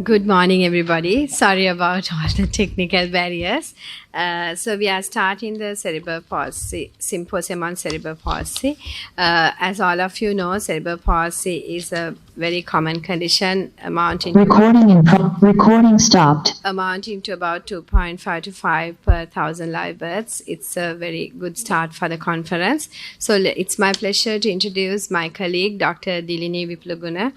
Good morning, everybody. Sorry about all the technical barriers. So we are starting the Cerebral Palsy Symposium on Cerebral Palsy. As all of you know, Cerebral Palsy is a very common condition amounting to about 2.5 to 5 per 1,000 live births. It's a very good start for the conference. So it's my pleasure to introduce my colleague, Dr. Dilini Viplaguna.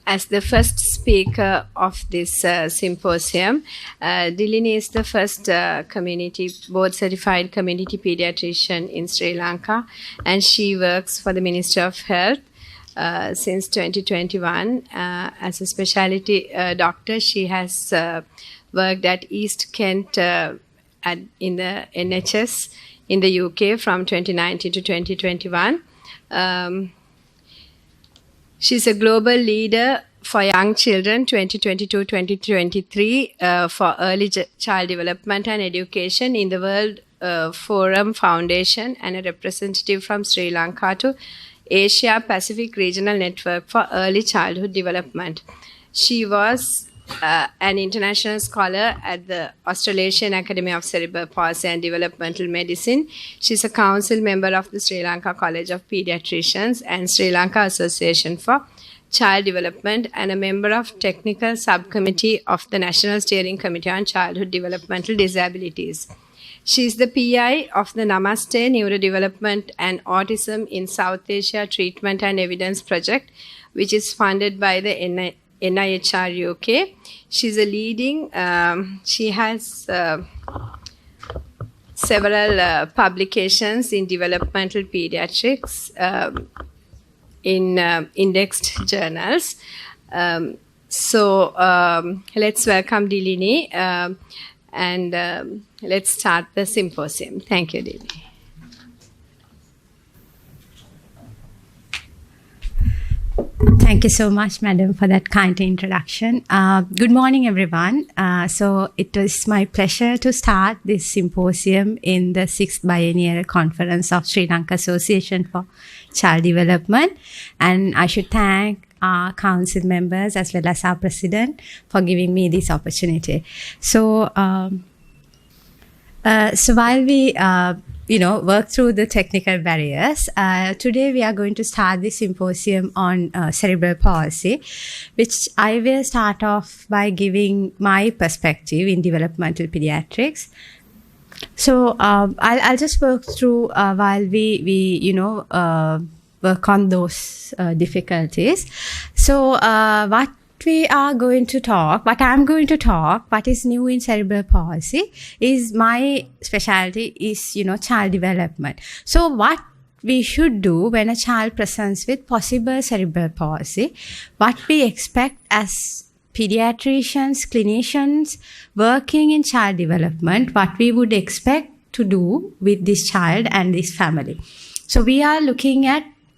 As the first speaker of this symposium, Dilini is the first board-certified community pediatrician in Sri Lanka, and she works for the Ministry of Health since 2021. As a specialty doctor, she has worked at East Kent in the NHS in the UK from 2019 to 2021. She's a global leader for young children 2022-2023 for early child development and education in the World Forum Foundation, and a representative from Sri Lanka to Asia Pacific Regional Network for Early Childhood Development. She was an international scholar at the Australasian Academy of Cerebral Palsy and Developmental Medicine. She's a council member of the Sri Lanka College of Pediatricians and Sri Lanka Association for Child Development, and a member of Technical Subcommittee of the National Steering Committee on Childhood Developmental Disabilities. She is the PI of the Namaste Neurodevelopment and Autism in South Asia Treatment and Evidence Project, which is funded by the NIHR UK. She's a leading, she has several publications in developmental pediatrics in indexed journals. So let's welcome Dilini and let's start the symposium. Thank you, Dilini. Thank you so much, Madam, for that kind introduction. Good morning, everyone. So it was my pleasure to start this symposium in the 6th Biennial Conference of Sri Lanka Association for Child Development. And I should thank our council members as well as our president for giving me this opportunity. So, while we work through the technical barriers, today we are going to start this symposium on cerebral palsy, which I will start off by giving my perspective in developmental pediatrics. So I'll just work through while we work on those difficulties. So what I'm going to talk, what is new in cerebral palsy is my specialty is, child development. So what we should do when a child presents with possible cerebral palsy, what we expect as pediatricians, clinicians working in child development, what we would expect to do with this child and this family. So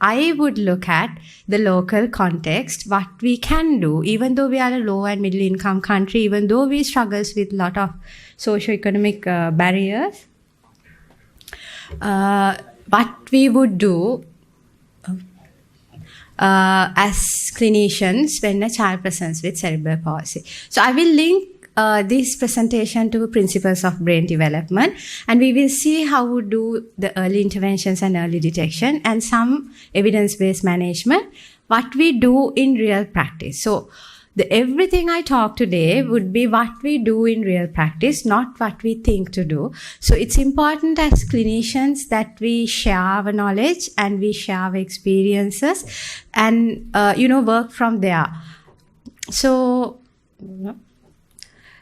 I would look at the local context, what we can do, even though we are a low and middle income country, even though we struggle with a lot of socio-economic barriers, what we would do as clinicians when a child presents with cerebral palsy. So I will link this presentation to principles of brain development, and we will see how we do the early interventions and early detection and some evidence-based management, what we do in real practice. So everything I talk today would be what we do in real practice, not what we think to do. So it's important as clinicians that we share our knowledge and we share our experiences and, work from there. So,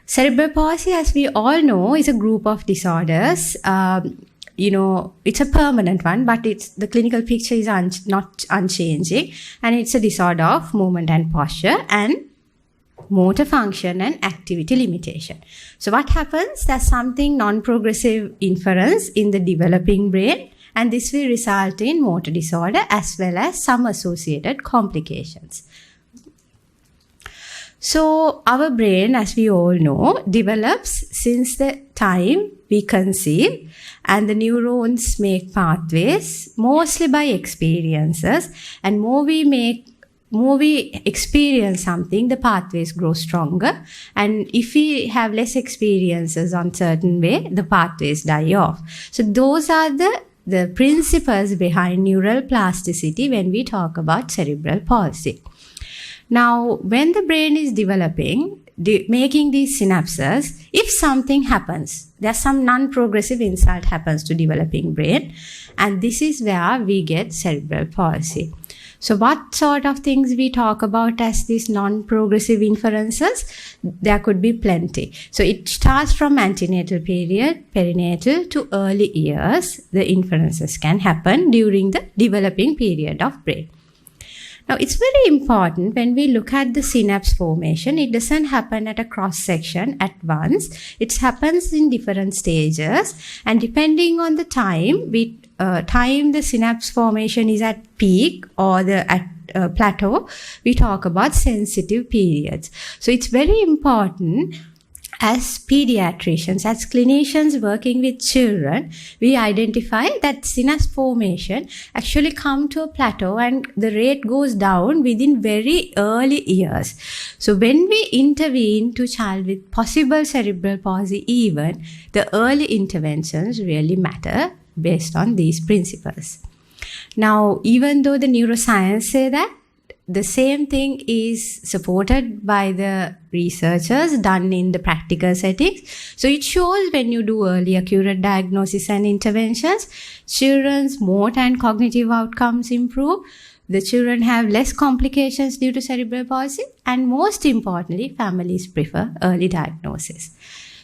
cerebral palsy, as we all know, is a group of disorders. It's a permanent one, but the clinical picture is not unchanging, and it's a disorder of movement and posture and motor function and activity limitation. So what happens? There's something non-progressive inference in the developing brain, and this will result in motor disorder as well as some associated complications. So our brain, as we all know, develops since the time we conceive, and the neurons make pathways mostly by experiences, and more we make more we experience something, the pathways grow stronger. And if we have less experiences on certain way, the pathways die off. So those are the principles behind neural plasticity when we talk about cerebral palsy. Now, when the brain is developing, making these synapses, if something happens, there's some non-progressive insult happens to developing brain, and this is where we get cerebral palsy. So what sort of things we talk about as these non-progressive inferences? There could be plenty. So it starts from antenatal period, perinatal to early years. The inferences can happen during the developing period of brain. Now, it's very important when we look at the synapse formation, it doesn't happen at a cross-section at once. It happens in different stages, and depending on the time, the synapse formation is at peak or at plateau, we talk about sensitive periods. So it's very important as pediatricians, as clinicians working with children, we identify that synapse formation actually come to a plateau and the rate goes down within very early years. So when we intervene to child with possible cerebral palsy even, the early interventions really matter based on these principles. Now, even though the neuroscience say that, the same thing is supported by the researchers done in the practical settings. So it shows when you do early accurate diagnosis and interventions, children's motor and cognitive outcomes improve. The children have less complications due to cerebral palsy, and most importantly, families prefer early diagnosis.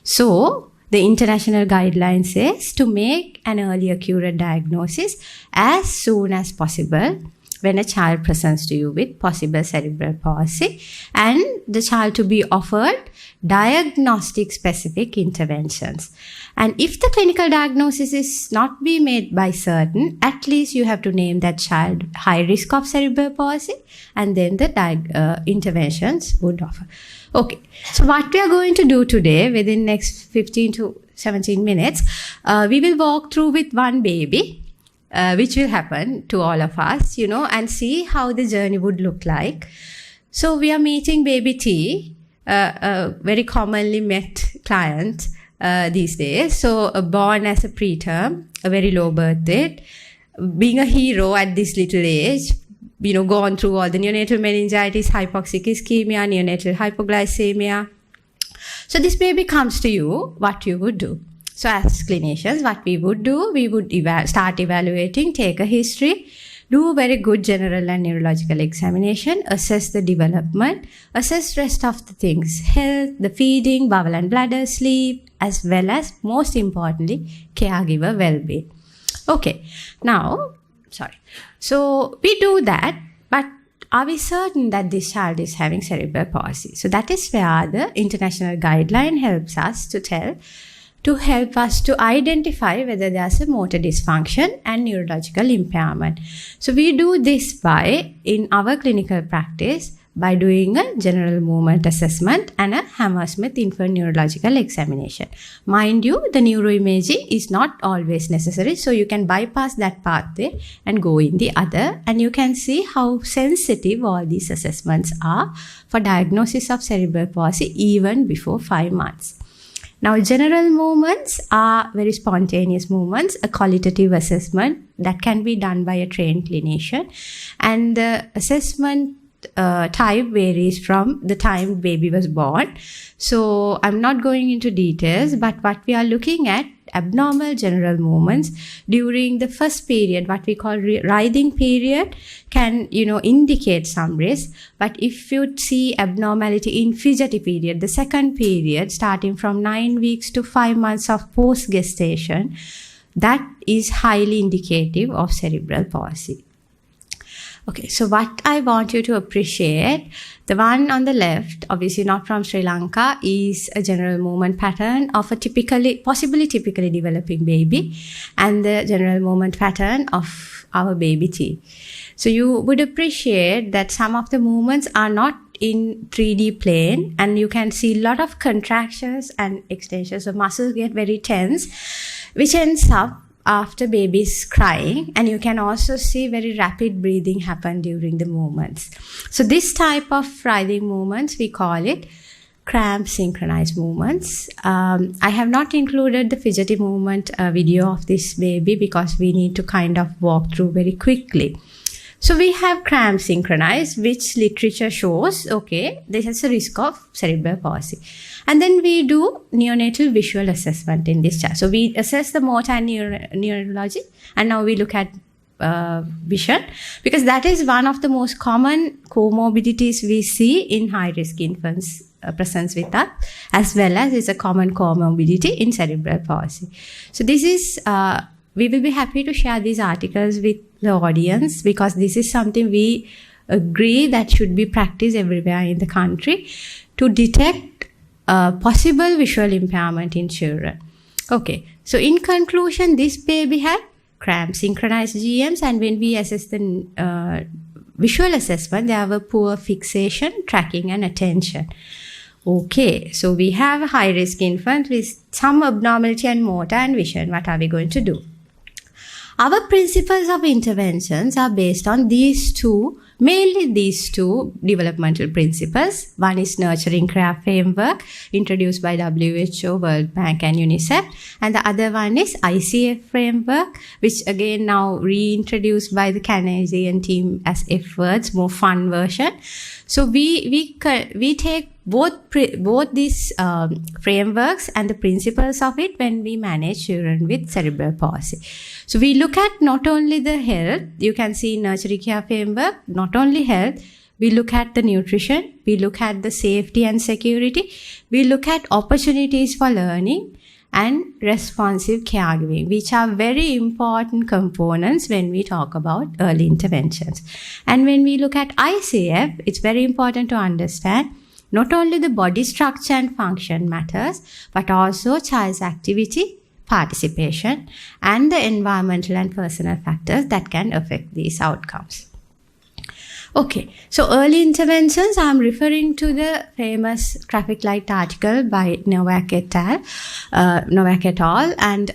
So the international guideline says to make an early accurate diagnosis as soon as possible when a child presents to you with possible cerebral palsy, and the child to be offered diagnostic specific interventions. And if the clinical diagnosis is not be made by certain, at least you have to name that child high risk of cerebral palsy, and then the interventions would offer. Okay, so what we are going to do today within next 15 to 17 minutes, we will walk through with one baby, which will happen to all of us, and see how the journey would look like. So we are meeting baby T, a very commonly met client these days. So born as a preterm, a very low birth weight, being a hero at this little age, gone through all the neonatal meningitis, hypoxic ischemia, neonatal hypoglycemia. So this baby comes to you, what you would do? So as clinicians, what we would do, we would start evaluating, take a history, do a very good general and neurological examination, assess the development, assess rest of the things, health, the feeding, bowel and bladder, sleep, as well as, most importantly, caregiver well-being. Okay, now, so we do that, but are we certain that this child is having cerebral palsy? So that is where the international guideline helps us to help us to identify whether there's a motor dysfunction and neurological impairment. So we do this in our clinical practice, by doing a general movement assessment and a Hammersmith infant neurological examination. Mind you, the neuroimaging is not always necessary, so you can bypass that pathway and go in the other, and you can see how sensitive all these assessments are for diagnosis of cerebral palsy even before 5 months. Now, general movements are very spontaneous movements, a qualitative assessment that can be done by a trained clinician, and the assessment type varies from the time baby was born. So I'm not going into details, but what we are looking at, abnormal general movements during the first period, what we call writhing period, can indicate some risk. But if you see abnormality in fidgety period, the second period starting from 9 weeks to 5 months of post gestation, that is highly indicative of cerebral palsy. Okay, so what I want you to appreciate, the one on the left, obviously not from Sri Lanka, is a general movement pattern of a possibly typically developing baby, and the general movement pattern of our baby T. So you would appreciate that some of the movements are not in 3D plane, and you can see a lot of contractions and extensions. So muscles get very tense, which ends up after baby's crying, and you can also see very rapid breathing happen during the movements. So this type of writhing movements, we call it cramp synchronized movements. I have not included the fidgety movement video of this baby because we need to kind of walk through very quickly. So we have cramp synchronized, which literature shows, okay, this is a risk of cerebral palsy. And then we do neonatal visual assessment in this child. So we assess the motor and neurology, and now we look at vision, because that is one of the most common comorbidities we see in high-risk infants presence with us, as well as it's a common comorbidity in cerebral palsy. So this is, we will be happy to share these articles with the audience, because this is something we agree that should be practiced everywhere in the country to detect possible visual impairment in children. Okay, so in conclusion, this baby had cramp synchronized GMs, and when we assess the visual assessment, there were poor fixation, tracking, and attention. Okay, so we have a high-risk infant with some abnormality and motor and vision. What are we going to do? Our principles of interventions are based on these two, mainly these two developmental principles. One is nurturing care framework introduced by WHO, World Bank, and UNICEF. And the other one is ICF framework, which again now reintroduced by the Canadian team as F words, more fun version. So we take both these frameworks and the principles of it when we manage children with cerebral palsy. So we look at not only the health, you can see nurturing care framework, not only health, we look at the nutrition, we look at the safety and security, we look at opportunities for learning and responsive caregiving, which are very important components when we talk about early interventions. And when we look at ICF, it's very important to understand not only the body structure and function matters, but also child's activity, participation, and the environmental and personal factors that can affect these outcomes. Okay, so early interventions, I'm referring to the famous traffic light article by Novak et al. And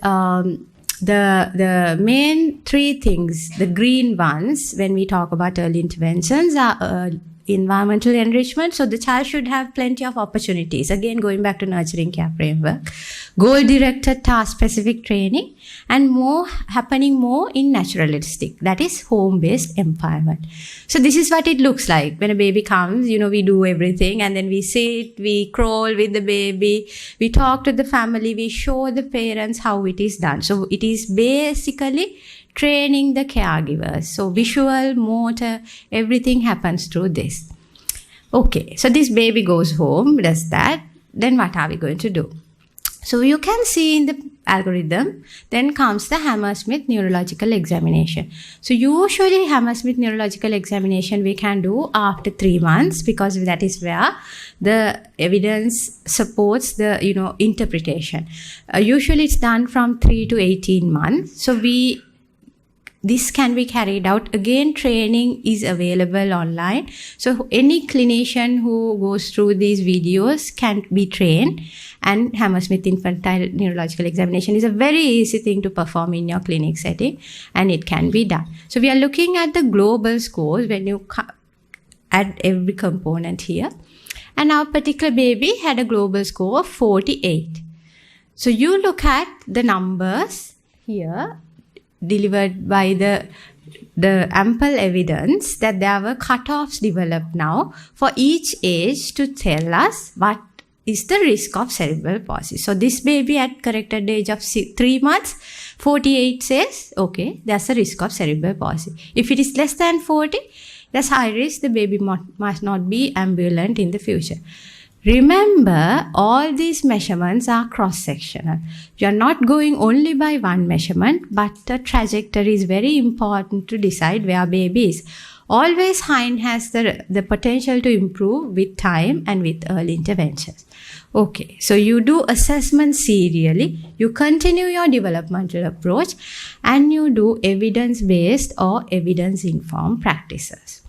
the main three things, the green ones, when we talk about early interventions, are environmental enrichment. So the child should have plenty of opportunities. Again, going back to nurturing care framework, goal-directed task-specific training, and more in naturalistic, that is home-based environment. So this is what it looks like when a baby comes. We do everything, and then we sit, we crawl with the baby, we talk to the family, we show the parents how it is done. So it is basically training the caregivers. So visual, motor, everything happens through this. Okay, so this baby goes home, does that. Then what are we going to do? So you can see in the algorithm, then comes the Hammersmith neurological examination. So usually Hammersmith neurological examination we can do after 3 months, because that is where the evidence supports the interpretation. Usually it's done from 3 to 18 months. So this can be carried out. Again, training is available online. So any clinician who goes through these videos can be trained. And Hammersmith infantile neurological examination is a very easy thing to perform in your clinic setting, and it can be done. So we are looking at the global scores when you add every component here. And our particular baby had a global score of 48. So you look at the numbers here, delivered by the ample evidence that there were cutoffs developed now for each age to tell us what is the risk of cerebral palsy. So this baby at corrected age of 3 months, 48 says, okay, there's a risk of cerebral palsy. If it is less than 40, that's high risk, the baby must not be ambulant in the future. Remember, all these measurements are cross-sectional. You are not going only by one measurement, but the trajectory is very important to decide where baby is. Always hind has the potential to improve with time and with early interventions. Okay, so you do assessment serially, you continue your developmental approach, and you do evidence-based or evidence-informed practices.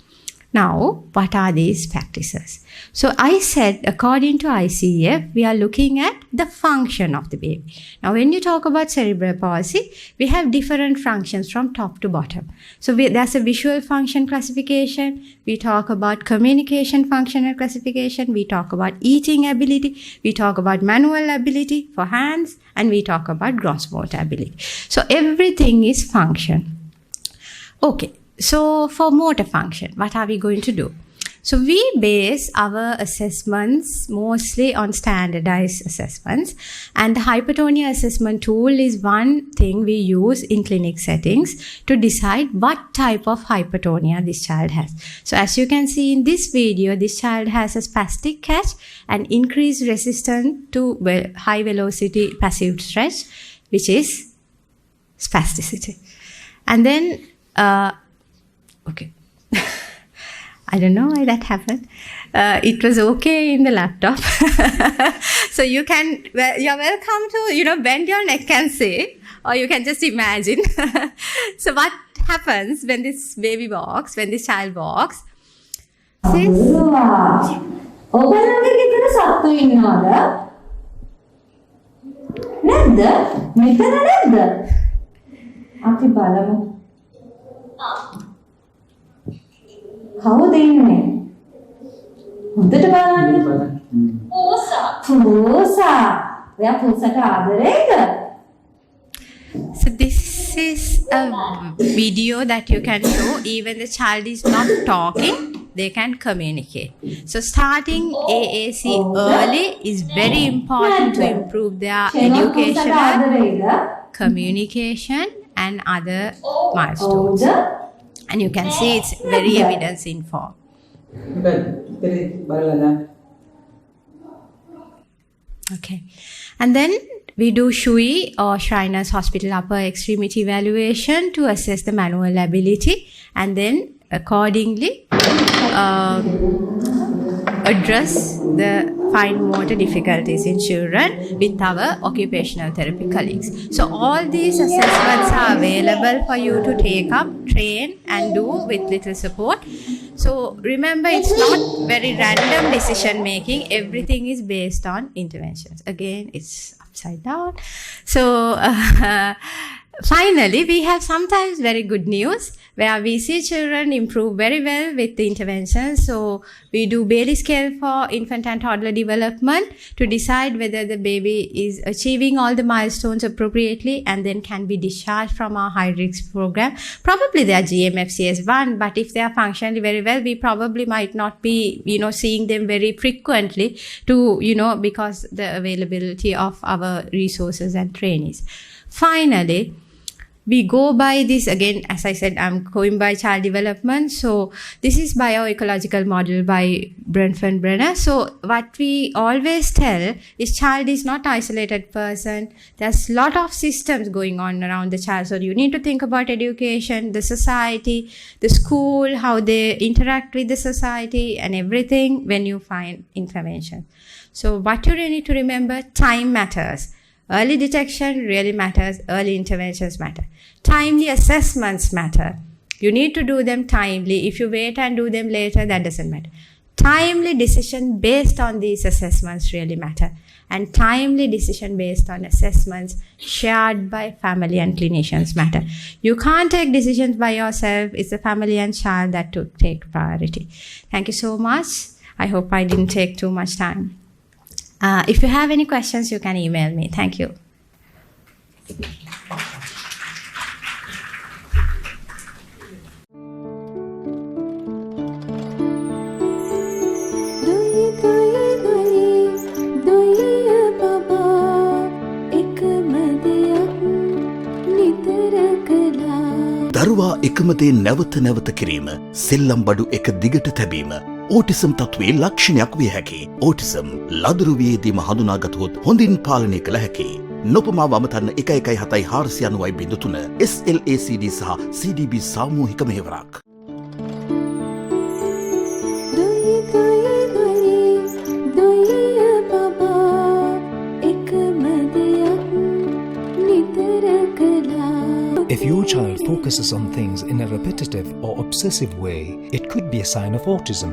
Now, what are these practices? So I said, according to ICF, we are looking at the function of the baby. Now, when you talk about cerebral palsy, we have different functions from top to bottom. So there's a visual function classification. We talk about communication functional classification. We talk about eating ability. We talk about manual ability for hands. And we talk about gross motor ability. So everything is function. Okay, so for motor function, what are we going to do? So we base our assessments mostly on standardized assessments, and the hypertonia assessment tool is one thing we use in clinic settings to decide what type of hypertonia this child has. So as you can see in this video, this child has a spastic catch and increased resistance to high velocity passive stretch, which is spasticity. And then, okay. I don't know why that happened. It was okay in the laptop. So you're welcome to, bend your neck and say, or you can just imagine. So what happens when this baby walks, when this child walks? කවුද ඉන්නේ? හොඳට බලන්න. පූසා. ඔයා පූසට ආදරේද? So this is a video that you can show even the child is not talking, they can communicate. So starting AAC early is very important to improve their educational, communication and other milestones. And you can see it's very evidence informed. Okay. And then we do SHUI or Shriners Hospital upper extremity evaluation to assess the manual ability, and then accordingly address the fine motor difficulties in children with our occupational therapy colleagues. So all these assessments are available for you to take up, train and do with little support. So remember, it's not very random decision making. Everything is based on interventions. Again, it's upside down. So finally, we have sometimes very good news where we see children improve very well with the interventions. So we do Bailey scale for infant and toddler development to decide whether the baby is achieving all the milestones appropriately and then can be discharged from our high risk program. Probably they are GMFCS1, but if they are functionally very well, we probably might not be, seeing them very frequently to, because the availability of our resources and trainees. Finally, we go by this, again, as I said, I'm going by child development. So this is bioecological model by Brentford Brenner. So what we always tell is child is not isolated person. There's a lot of systems going on around the child. So you need to think about education, the society, the school, how they interact with the society and everything when you find intervention. So what you really need to remember, time matters. Early detection really matters. Early interventions matter. Timely assessments matter. You need to do them timely. If you wait and do them later, that doesn't matter. Timely decision based on these assessments really matter. And timely decision based on assessments shared by family and clinicians matter. You can't take decisions by yourself. It's the family and child that to take priority. Thank you so much. I hope I didn't take too much time. If you have any questions, you can email me. Thank you. දරුවා එකමදේ නැවත නැවත කිරීම, සෙල්ලම් බඩු එක දිගට තැබීම, autism තත්ත්වයේ ලක්ෂණයක් විය හැකි. ඕටිසම් ලදරුවියේදීම හඳුනාගතහොත් හොඳින් පාලනය කළ හැකි. නොපමාව අමතන්න 117 SLACD සහ CDB සාමූහික මෙහෙවරක්. If your child focuses on things in a repetitive or obsessive way, it could be a sign of autism.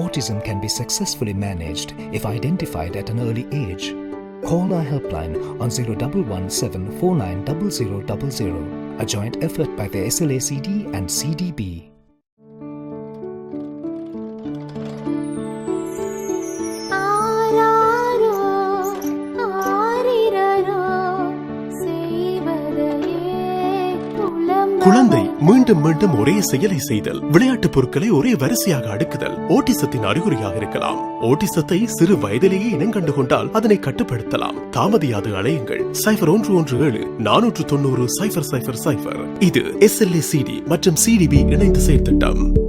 Autism can be successfully managed if identified at an early age. Call our helpline on 0117490000, a joint effort by the SLACD and CDB. குழந்தை மீண்டும் மீண்டும் ஒரே செயலை செய்தல், விளையாட்டு பொருட்களை ஒரே வரிசையாக அடுக்குதல் ஓட்டிசத்தின் அறிகுறியாக இருக்கலாம். ஓட்டிசத்தை சிறு வயதிலேயே இனங்கண்டு கொண்டால் அதனை கட்டுப்படுத்தலாம். தாமதியாது அழையுங்கள் 0117 490 0000. இது SLACD மற்றும் CDB இணைந்த செயற்திட்டம்.